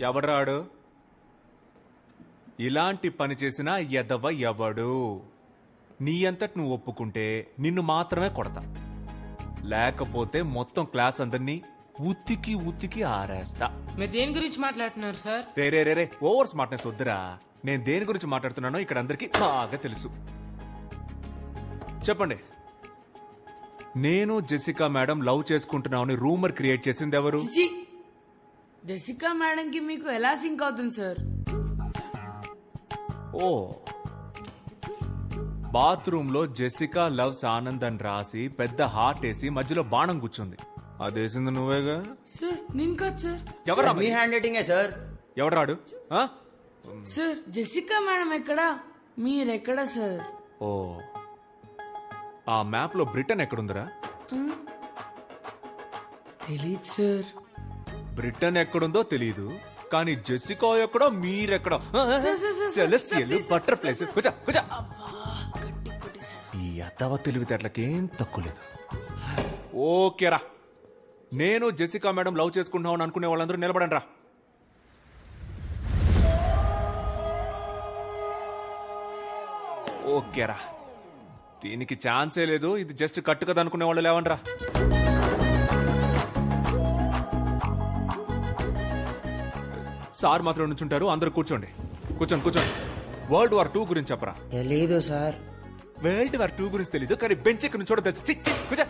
ఎవడ్రాడు? ఇలాంటి పని చేసిన ఎదవ ఎవడు? నీ అంతటి నువ్వు ఒప్పుకుంటే నిన్ను మాత్రమే కొడతా, లేకపోతే మొత్తం క్లాస్ అందరినీ ఉత్తికి ఉత్తికి ఆరేస్తా. మీరు దేని గురించి మాట్లాడుతున్నారు సార్? రే ఓవర్ స్మార్ట్నెస్ వద్దురా. నేను దేని గురించి మాట్లాడుతున్నానో ఇక్కడ అందరికీ బాగా తెలుసు. చెప్పండి, నేను జెసికా మేడం లవ్ చేసుకుంటున్నామని రూమర్ క్రియేట్ చేసింది ఎవరు? జెసికా మేడం కి మీకు ఎలా సింక్ అవుతుంది సార్? ఓ, బాత్రూమ్ లో జెసికా లవ్స్ ఆనంద్ అని రాసి పెద్ద హార్ట్ వేసి మధ్యలో బాణం కూర్చుంది. అదేసింది నువ్వేగా? సార్ నేను కాదు సార్. ఎవరా? మీ హ్యాండ్ రైటింగే సార్. ఎవడరాడు? సార్ జెసికా మేడం ఎక్కడా, మీరెక్కడా సార్? ఓ, ఆ మ్యాప్ లో బ్రిటన్ ఎక్కడుందిరా? తెలీదు సార్. బ్రిటన్ ఎక్కడుందో తెలీదు, కానీ జెసికా ఎక్కడో మీరెక్కడో. Celestial butterflies. ఈ అత్తవ తెలివితేటలకేం తక్కువ లేదు. ఓకేరా, నేను జెసికా మేడం లవ్ చేసుకుంటున్నామని అనుకునే వాళ్ళందరూ నిలబడండి రా. ఓకేరా, దీనికి ఛాన్సే లేదు, ఇది జస్ట్ కట్టు కదా అనుకునే వాళ్ళు లేవండ్రా. సార్ మాత్రం నుంచుంటారు, అందరూ కూర్చోండి. కూర్చోండి. వరల్డ్ వార్ 2 గురించి చెప్పరా? తెలీదు సార్. వరల్డ్ వార్ 2 గురించి తెలీదు, కానీ బెంచ్ ఎక్కడి నుంచి తెలుసు.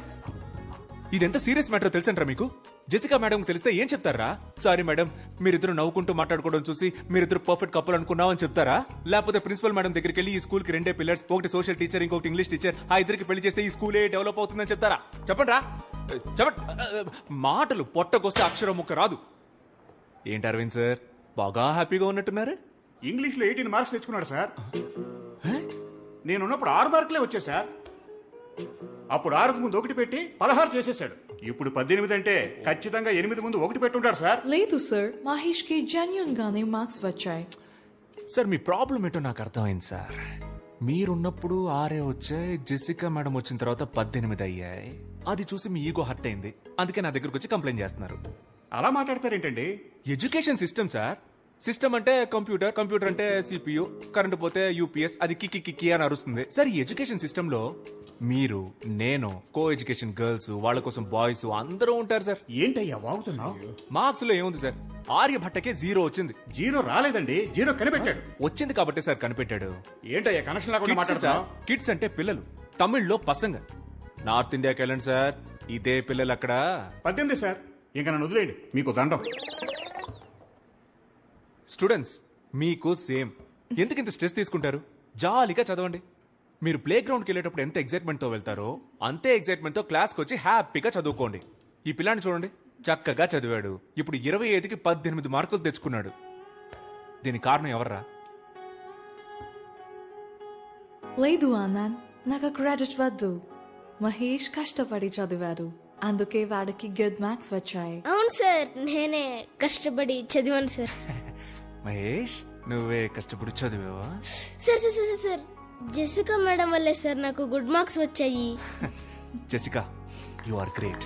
ఇదెంత సీరియస్ మ్యాటర్ తెలుసంటారా మీకు? జెసికా మేడం తెలిస్తే ఏం చెప్తారా? సారీ మేడం, మీరిద్దరు నవ్వుకుంటూ మాట్లాడుకోవడం చూసి మీరిద్దరు పర్ఫెక్ట్ కపుల్ అనుకున్నామని చెప్తారా? లేకపోతే ప్రిన్సిపల్ మేడం దగ్గరికి వెళ్ళి ఈ స్కూల్ కి 2 పిల్లర్స్, ఒకటి సోషల్ టీచర్, ఇంకొకటి ఇంగ్లీష్ టీచర్, ఆ ఇద్దరికి పెళ్లి చేస్తే ఈ స్కూలే డెవలప్ అవుతుందని చెప్తారా? చెప్పండి రా, చెప్పండి. మాటలు పొట్టకొస్తే అక్షరం ముక్క రాదు. ఏంటి అరవింద్ సార్, బాగా హ్యాపీగా ఉన్నట్టున్నారు? ఇంగ్లీష్ లో 18 మార్క్స్ తెచ్చుకున్నాడు సార్. నేనున్నప్పుడు 6 మార్కులే వచ్చాయి సార్. అప్పుడు 6కు ముందు 1 పెట్టి 16 చేసేసాడు. ఇప్పుడు 18 అంటే ఖచ్చితంగా 8 ముందు 1 పెట్టుంటాడు సార్. లేదు సార్, మహేష్ కి జెన్యూన్ గానే మార్క్స్ వచ్చాయి. సార్ మీ ప్రాబ్లం ఏంటో నాకు అర్థమైంది సార్. మీరున్నప్పుడు 6 వచ్చాయి, జెసికా మేడం వచ్చిన తర్వాత 18 అయ్యాయి. అది చూసి మీ ఈగో హర్ట్ అయింది, అందుకే నా దగ్గరకు వచ్చి కంప్లైంట్ చేస్తున్నారు. అలా మాట్లాడతారేంటండి? Education system sir. సిస్టమ్ అంటే కంప్యూటర్, కంప్యూటర్ అంటే సిపియు, కరెంట్ పోతే యూపీఎస్, అది కిక్కి అని అరుస్తుంది. సార్ ఈ ఎడ్యుకేషన్ సిస్టమ్ లో మీరు, నేను, కో ఎడ్యుకేషన్ గర్ల్స్, వాళ్ళ కోసం బాయ్స్ అందరూ ఉంటారు సార్. ఏంటయ్యా వాగుతున్నావు? మార్క్స్ లో ఏముంది సార్, ఆర్యభట్టకే 0 వచ్చింది. 0 రాలేదండి, 0 కనిపెట్టాడు. వచ్చింది కాబట్టి సార్ కనిపెట్టాడు. ఏంటయ్యా కనెక్షన్ లేకుండా మాట్లాడుతున్నావు? కిడ్స్ అంటే పిల్లలు, తమిళ్లో పసంగ. నార్త్ ఇండియాకి వెళ్ళండి సార్, ఇదే పిల్లలు అక్కడ. 18 సార్, ఇంకా నన్ను వదిలేయండి, మీకు దండం. స్టూడెంట్స్ మీకు సేమ్. ఎందుకు ఇంత స్ట్రెస్ తీసుకుంటారు? జాలీగా చదవండి. మీరు ప్లే గ్రౌండ్కి వెళ్ళేటప్పుడు ఎంత ఎక్సైట్మెంట్ తో వెళ్తారో అంతే ఎక్సైట్మెంట్ తో క్లాస్కి వచ్చి హ్యాపీగా చదువుకోండి. ఈ పిల్లాన్ని చూడండి, చక్కగా చదివాడు, ఇప్పుడు 25కి 18 మార్కులు తెచ్చుకున్నాడు. దీని కారణం ఎవర్రా? లేదు ఆనంద్, నాకు క్రెడిట్ వద్దు. మహేష్ కష్టపడి చదివాడు, అందుకే వాడికి గుడ్ మార్క్స్ వచ్చాయి. అవును సార్, నేనే కష్టపడి చదివాను సార్. మహేష్, నువ్వే కష్టపడి చదివావా? సార్ జెసికా మేడం వల్లే సార్ నాకు గుడ్ మార్క్స్ వచ్చాయి. Jessica, you are great.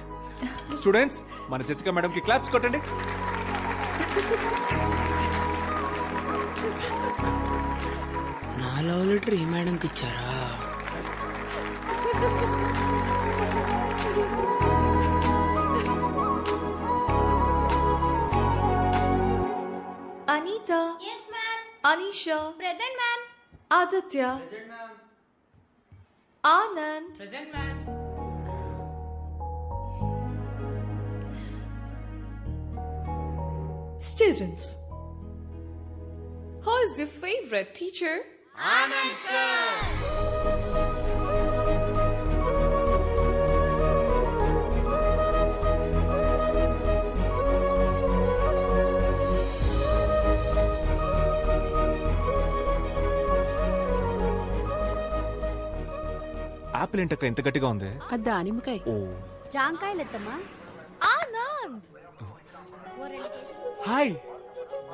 Students, మన జెసికా మేడం కి క్లాప్స్ కొట్టండి. నా లవ్ లెటర్ ఈ మేడంకి ఇచ్చారా? Anita, Anisha, present ma'am. Aditya, Anand, present ma'am. students. Who is your favorite teacher? Anand sir. Apple ఏంటక్క ఇంత గట్టిగా ఉంది? దానిమ్మకాయ. ఓ, జాంకాయలెత్తమ్మా. ఆనంద్. హాయ్.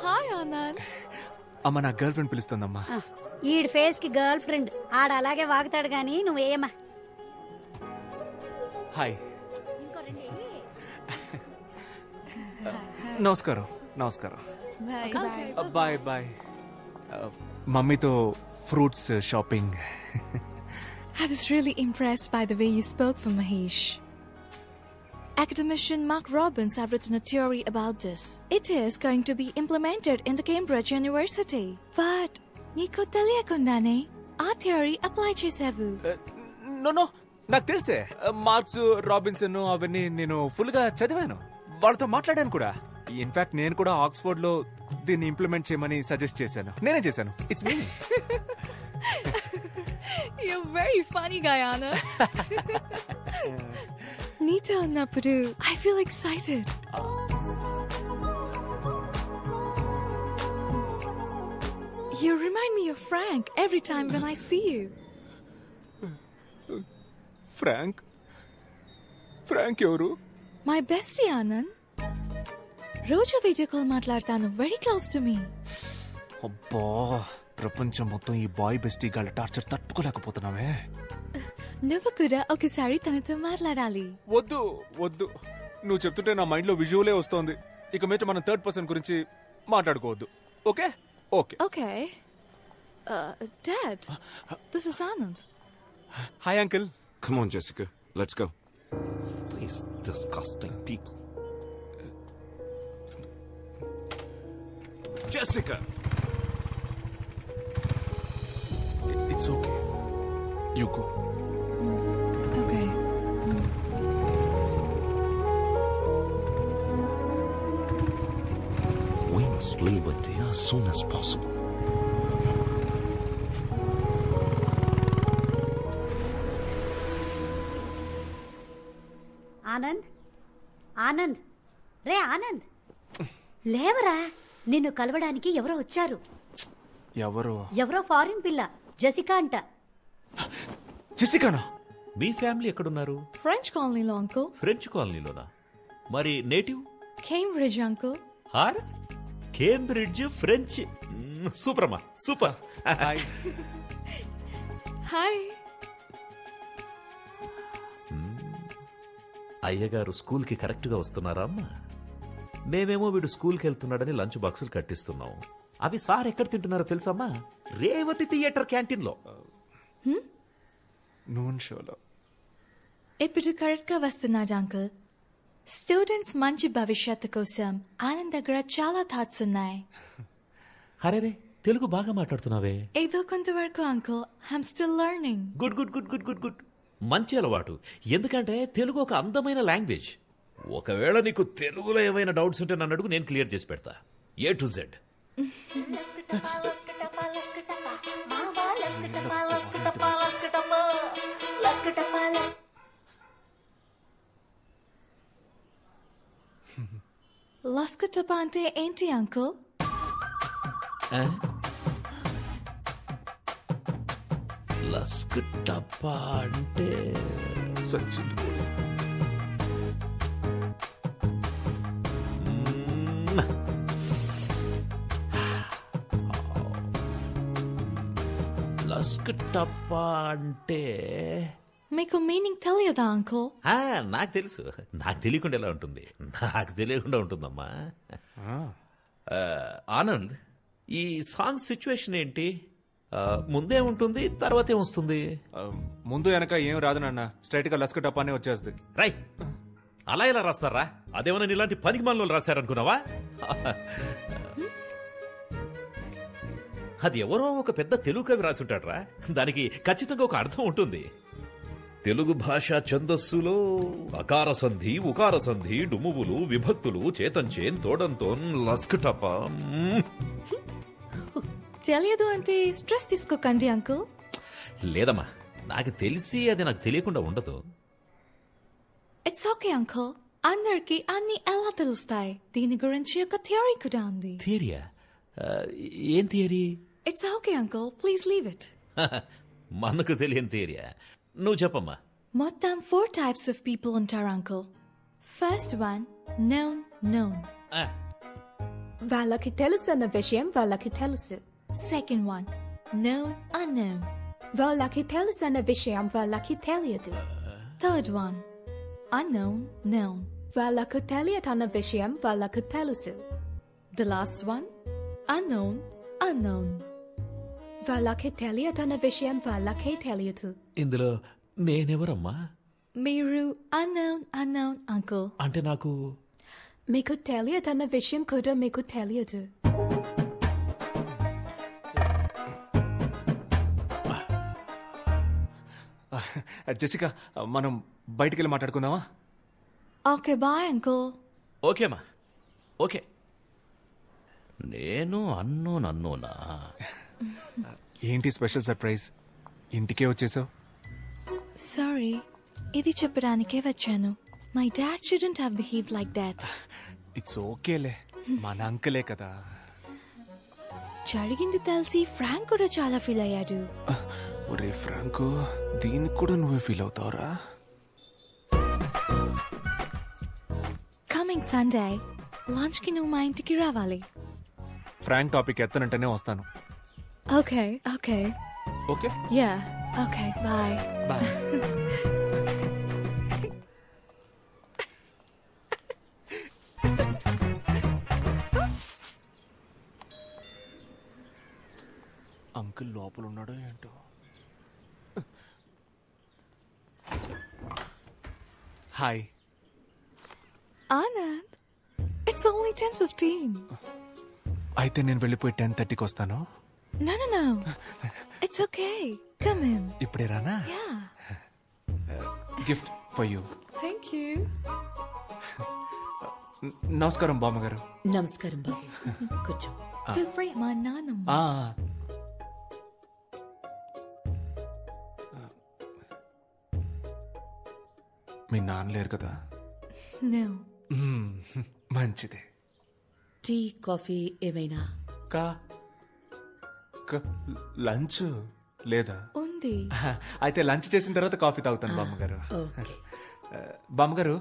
హాయ్ ఆనంద్. అమ్మ, నా గర్ల్ ఫ్రెండ్ పిలుస్తుందమ్మా. ఈడి ఫేస్ కి గర్ల్ ఫ్రెండ్, ఆడ అలాగే వాగుతాడు గాని నువ్వేయమ్మా. హాయ్. నమస్కారం. నమస్కారం. Bye. Bye bye. మమ్మీతో fruits shopping. I was really impressed by the way you spoke for Mahesh. Academician Mark Robbins have written a theory about this. It is going to be implemented in the Cambridge University. But నీకు తెలియకుండానే ఆ theory apply చేసావు. No నాకు తెలుసే. Marks, Robinson అవన్నీ నేను full గా చదివాను. వాళ్ళతో మాట్లాడాను కూడా. ఇన్ఫాక్ట్ నేను కూడా ఆక్స్ఫోర్డ్ లో దీన్ని ఇంప్లిమెంట్ చేయమని సజెస్ట్ చేశాను. నేనే చేశాను. It's me. You're very funny, Guyana. నీతో ఉన్నప్పుడు I feel excited. You remind me of Frank every time when I see you. Frank ఎవరు? My bestie, Anand. రోజు వీడియో కాల్ మాట్లాడతాను. Very close to me. అబ్బా, ప్రపంచం మొత్తం ఈ బాయ్ బెస్టీ గాళ్ళ టార్చర్ తట్టుకోలేకపోతున్నావే. నువ్వు కూడా ఒకసారి తనతో మాట్లాడాలి. వద్దు నువ్వు చెప్తుంటే నా మైండ్ లో విజువలే వస్తోంది. ఇక మీద మనం థర్డ్ పర్సన్ గురించి మాట్లాడుకోవద్దు. Okay? Okay. Dad, this is Anand. Hi uncle. Come on, Jessica. Let's go. These disgusting people. Jessica! It's okay. You go. Okay. We must leave India as soon as possible. Anand రే ఆనంద్, లేవరా. నిన్ను కలవడానికి ఎవరో వచ్చారు. ఎవరో foreign పిల్ల, Jessica అంట. జెసికానా? మీ ఫ్యామిలీ ఎక్కడున్నారు? French colony లో uncle. ఫ్రెంచ్ కాలనీలోనా? మరి నేటివ్? Cambridge uncle. హార్ కేంబ్రిడ్జ్ ఫ్రెంచ్. సూపర్ అమ్మా, సూపర్. హాయ్. Hi. అయ్యగారు స్కూల్కి కరెక్ట్గా వస్తున్నారా అమ్మా? మేమేమో వీడు స్కూల్కి వెళ్తున్నాడని లంచ్ బాక్సులు కట్టిస్తున్నాం. అవి సార్ ఎక్కడ తింటున్నారో తెలుసమ్మా? రేవతి థియేటర్ క్యాంటీన్లో. నూన్ షోలో. ఇప్పుడు కరెక్ట్ గా వస్తున్నాడు అంకుల్. స్టూడెంట్స్ మంచి భవిష్యత్తు కోసం ఆనంద్ దగ్గర చాలా థాట్స్ ఉన్నాయి. అరే తెలుగు బాగా మాట్లాడుతున్నావే. ఏదో కొంతవరకు uncle. I'm still learning. Good good good good good good. మంచి అలవాటు. ఎందుకంటే తెలుగు ఒక అందమైన లాంగ్వేజ్. ఒకవేళ నీకు తెలుగులో ఏమైనా డౌట్స్ ఉంటే నన్ను అడుగు, నేను క్లియర్ చేసి పెడతా. A to Z. లస్కటప అంటే ఏంటి అంకుల్? లస్కటప అంటే సచ్చింది. లస్కటప అంటే మీకు మీనింగ్ తెలియదా అంకుల్? నాకు తెలుసు. నాకు తెలియకుండా ఎలా ఉంటుంది? నాకు తెలియకుండా ఉంటుందమ్మా. ఆనంద్, ఈ సాంగ్ సిచ్యువేషన్ ఏంటి? ముందే ఉంటుంది, తర్వాత ఏమొస్తుంది? ముందు వెనక ఏం రాదు నాన్న. స్ట్రైట్ గా లస్క టపానే వచ్చేస్తుంది. రై, అలా ఎలా రాస్తారా? అదేమన్నా ఇలాంటి పనికి మనలో రాశారనుకున్నావా? అది ఎవరో ఒక పెద్ద తెలుగు కవి రాసుంటాడ్రా. దానికి ఖచ్చితంగా ఒక అర్థం ఉంటుంది. తెలుగు భాష ఛందస్సులో అకార సంధి, ఉకార సంధి, డుమువులు, విభక్తులు, చేతంచేన్, తోడంతోన్, లస్కటప. తెలియదు అంటే స్ట్రెస్ తీసుకోకండి అంకుల్. లేదమ్మా, నాకు తెలిసి అది నాకు తెలియకుండా ఉండదు. It's okay uncle. అందరికి అన్ని ఎలా తెలుస్తాయి? దీని గురించి ఒక థియరీ కూడా ఉంది. థియరియా? ఏం theory? It's okay uncle, please leave it. మనకు తెలియని థియరియా? నువ్వు చెప్పమ్మా. మొత్తం 4 types of people ఉంటారు అంకుల్. First one, known. వాళ్ళకి తెలుసన్న విషయం వాళ్ళకి తెలుసు. Second one, unknown. వాళ్ళకి తెలుసన్న విషయం వాళ్ళకి తెలియదు. Third one, unknown, known. వాళ్ళకు తెలియదన్న విషయం వాళ్ళకు తెలుసు. The last one? Unknown, unknown. వాళ్ళకి తెలియదన్న విషయం వాళ్ళకే తెలియదు. ఇందులో నేనెవరమ్మా? Miru, unknown, unknown, uncle. అంటే నాకు మీకు తెలియదన్న విషయం కూడా మీకు తెలియదు. జెసికా, మనం బయటికి వెళ్ళి మాట్లాడుకుందామా? Okay, bye, uncle. ఓకేమా, ఓకే. నేను అన్నోనా? ఏంటి స్పెషల్ సర్ప్రైజ్? ఇంటికే వచ్చేసావు? Sorry, ఇది చెప్పడానికే వచ్చాను. My dad shouldn't have behaved like that. It's ఓకేలే, మన అంకలే కదా. జరిగింది తెలిసి ఫ్రాంక్ కూడా చాలా ఫీల్ అయ్యాడు. ఒరే ఫ్రాంకు, దీనికి కూడా నువ్వే ఫీల్ అవుతావురా? కమింగ్ సండే లంచ్ కి నువ్వు మా ఇంటికి రావాలి. ఫ్రాంక్ టాపిక్ ఎత్తనంటేనే వస్తాను. Okay okay okay yeah okay bye bye. Uncle లోపల ఉన్నాడో ఏంటో. Hi Anand, it's only 10:15. అయితే నేను వెళ్ళిపోయి 10:30కి వస్తాను. No, no, no. It's okay. Come in. ఇప్పుడే రానా? Yeah. Gift for you. Thank you. నమస్కారం బామ్మగారు. నమస్కారం బాబు, కూర్చో. Feel free. మా నాన్నమ్మ. మీ నాన్న లేరు కదా? No. మంచిది. టీ కాఫీ ఏమైనా? లంచ్ లేదా? ఉంది. అయితే లంచ్ చేసిన తర్వాత కాఫీ తాగుతాను బామ్మగారు. ఓకే. బామ్మగారు,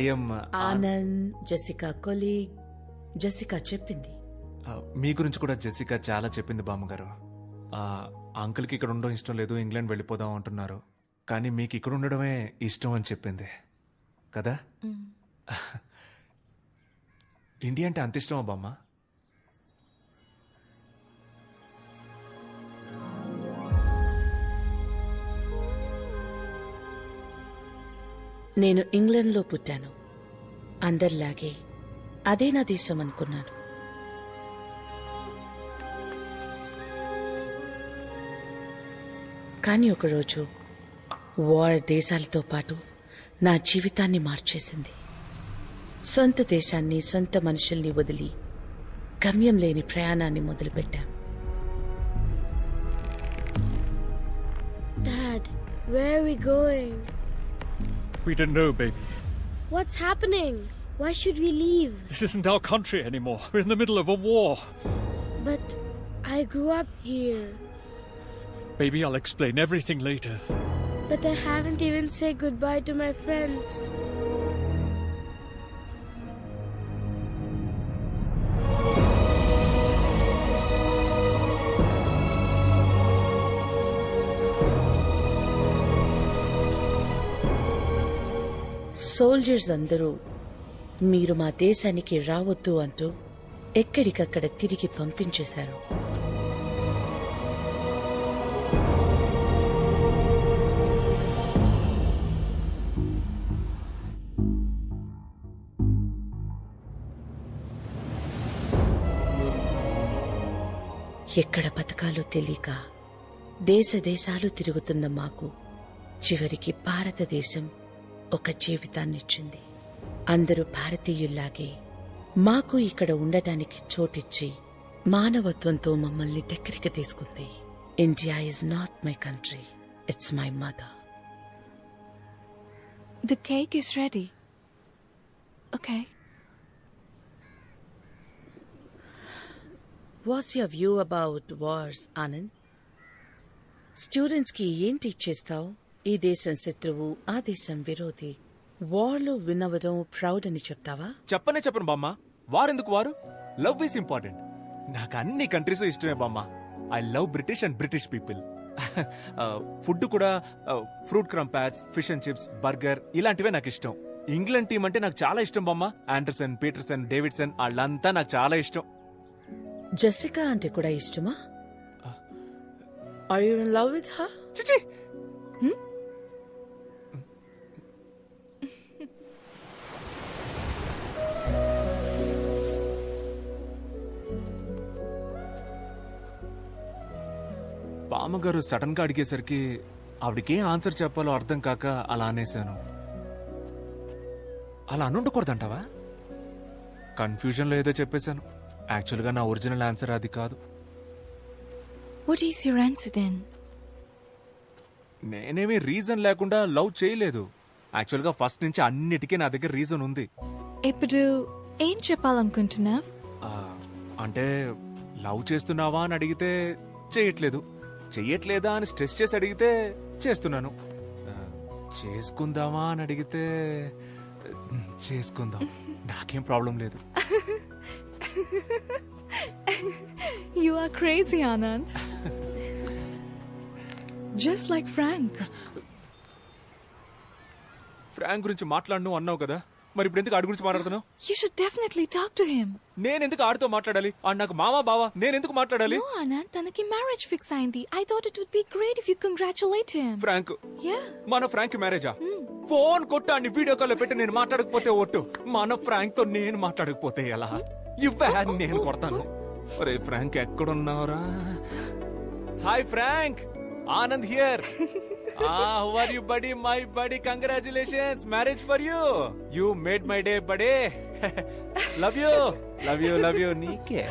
I'm Anand, Jessica colleague. Jessica చెప్పింది. మీ గురించి కూడా జెసికా చాలా చెప్పింది బామ్మగారు. అంకుల్కి ఇక్కడ ఉండడం ఇష్టం లేదు, ఇంగ్లాండ్ వెళ్ళిపోదాం అంటున్నారు. కానీ మీకు ఇక్కడ ఉండడమే ఇష్టం అని చెప్పింది కదా? ఇండియా అంటే అంత ఇష్టమా బామ్మ? నేను ఇంగ్లాండ్లో పుట్టాను. అందరిలాగే అదే నా దేశం అనుకున్నాను. కానీ ఒకరోజు వార్ దేశాలతో పాటు నా జీవితాన్ని మార్చేసింది. సొంత దేశాన్ని, సొంత మనుషుల్ని వదిలి గమ్యం లేని ప్రయాణాన్ని మొదలుపెట్టాం. Dad, where are we going? We don't know, baby. What's happening? Why should we leave? This isn't our country anymore. We're in the middle of a war. But I grew up here. Baby, I'll explain everything later. But I haven't even said goodbye to my friends. Soldiers అందరూ మీరు మా దేశానికి రావద్దు అంటూ ఎక్కడికక్కడ తిరిగి పంపించేశారు. ఎక్కడ బతకాలో తెలియక దేశ దేశాలు తిరుగుతున్న మాకు చివరికి భారతదేశం ఒక జీవితాన్నిచ్చింది. అందరూ భారతీయుల్లాగే మాకు ఇక్కడ ఉండటానికి చోటిచ్చి మానవత్వంతో మమ్మల్ని దగ్గరికి తీసుకుంది. India is not my country, it's my mother. The cake is ready. Okay. What's your view about wars, Anand? Students కి ఏం టీచ్ చేస్తావు? ఈ దేశం శత్రువు, ఆ దేశం విరోధి. వార్లో వినవడం ప్రౌడ్ అని చెప్తావా? చెప్పను బామ్మ. వారెందుకు వారు? Love is important. నాకు అన్ని కంట్రీస్ ఇష్టమే బామ్మ. I love British and British people. Food కూడా fruit crumpets, fish and chips, burger ఇలాంటివే నాకు ఇష్టం. ఇంగ్లాండ్ టీం అంటే నాకు చాలా ఇష్టం బామ్మ. ఆండర్సన్, పీటర్సన్, డేవిడ్సన్ వాళ్ళంతా నాకు చాలా ఇష్టం. జెసికా అంటే కూడా ఇష్టమా? Are you in love with her? చిచి, బామ్మగారు సడన్ గా అడిగేసరికి ఆవిడకేం ఆన్సర్ చెప్పాలో అర్థం కాక అలా అనేశాను. అలా అనుండకూడదంటావా? కన్ఫ్యూజన్ లో ఏదో చెప్పేశాను. యాక్చువల్ గా నా ఒరిజినల్ ఆన్సర్ అది కాదు. What is your answer then? నేనేమీ రీజన్ లేకుండా లవ్ చేయలేదు. యాక్చువల్ గా ఫస్ట్ నుంచి అన్నిటికీ నా దగ్గర రీజన్ ఉంది. ఇప్పుడు ఏం చెప్పాలనుకుంటున్నావ్? అంటే లవ్ చేస్తున్నావా అని అడిగితే చేయట్లేదు, చెయ్యట్లేదా అని స్ట్రెస్ చేసి అడిగితే చేస్తున్నాను, చేసుకుందామా అని అడిగితే చేసుకుందాం, నాకేం ప్రాబ్లం లేదు. You are crazy, Anand. Just like Frank. Frank గురించి మాట్లాడను అన్నావు కదా, మరి ఇప్పుడు ఎందుకు ఆడి గురించి మాట్లాడుతున్నావు? You should definitely talk to him. నేనెందుకు ఆడితో మాట్లాడాలి? ఆడు నాకు మావా బావా, నేనెందుకు మాట్లాడాలి? No, Anand, తనకి మ్యారేజ్ ఫిక్స్ అయింది. I thought it would be great if you congratulate him. Frank? Yeah. మన ఫ్రాంక్ మ్యారేజా? ఫోన్ కొట్టాన్ని వీడియో కాల్ పెట్టి నేను మాట్లాడకపోతే ఒట్టు, మన ఫ్రాంక్ తో నేను మాట్లాడకపోతే ఎలా? ఇవ్వే, నేను కొడతాను. ఒరే ఫ్రాంక్ ఎక్కడున్నావురా? Hi Frank, Anand here. How are you, buddy? My buddy, congratulations, marriage for you. You made my day, buddy. Love you, love you, love you. Nike.